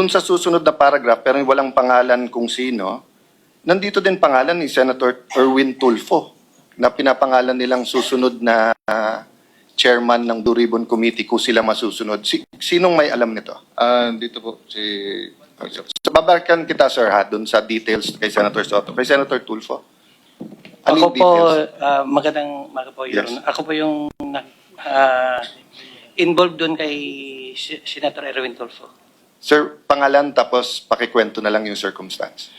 Doon sa susunod na paragraph, pero walang pangalan kung sino, nandito din pangalan ni Senator Erwin Tulfo na pinapangalan nilang susunod na chairman ng Blue Ribbon Committee kung sila masusunod. Sinong may alam nito? Dito po, si... So, babalikan kita, sir, ha, doon sa details kay Senator Soto. Kay Senator Tulfo. Ano Ako yung po, details? magandang umaga po, Your Yes. Honor. Ako po yung involved doon kay Senator Erwin Tulfo. Sir, pangalan tapos pakikwento na lang yung circumstance.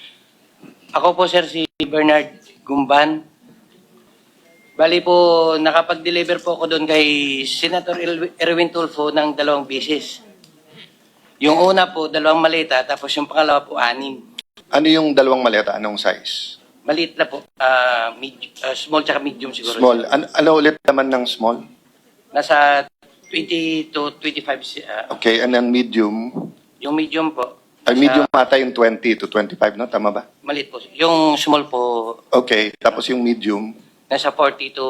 Ako po, sir, si Bernard Gumban. Bali po, nakapag-deliver po ako doon kay Senator Erwin Tulfo ng 2 beses. Yung una po, 2 maleta, tapos yung pangalawa po, 6. Ano yung 2 maleta? Anong size? Maliit na po, small tsaka medium siguro. Small. Ano ulit naman ng small? Nasa 20 to 25. Okay, and then medium. Yung medium po. Ay, medium ata yung 20 to 25, no? Tama ba? Maliit po. Yung small po, Okay, tapos yung medium. nasa 40 to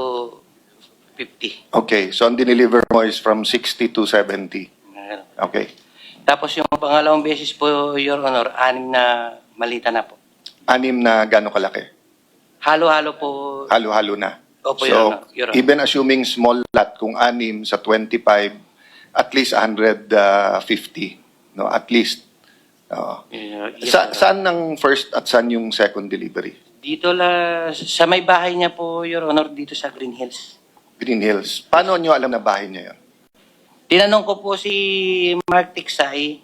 50. Okay, so ang dineliver mo is from 60 to 70. Okay. Tapos yung pangalawang beses po, Your Honor, 6 na malita na po. 6 na gano'ng kalaki? Halo-halo po. Halo-halo na. Opo, So, Your Honor. even assuming small lot, kung 6 sa 25, at least 150. No, at least. Oo. Yes, Your Honor. Saan ang first at saan yung second delivery? Dito sa may bahay niya po, Your Honor, dito sa Green Hills. Green Hills. Paano nyo alam na bahay niya yun? Tinanong ko po si Mark Tiksay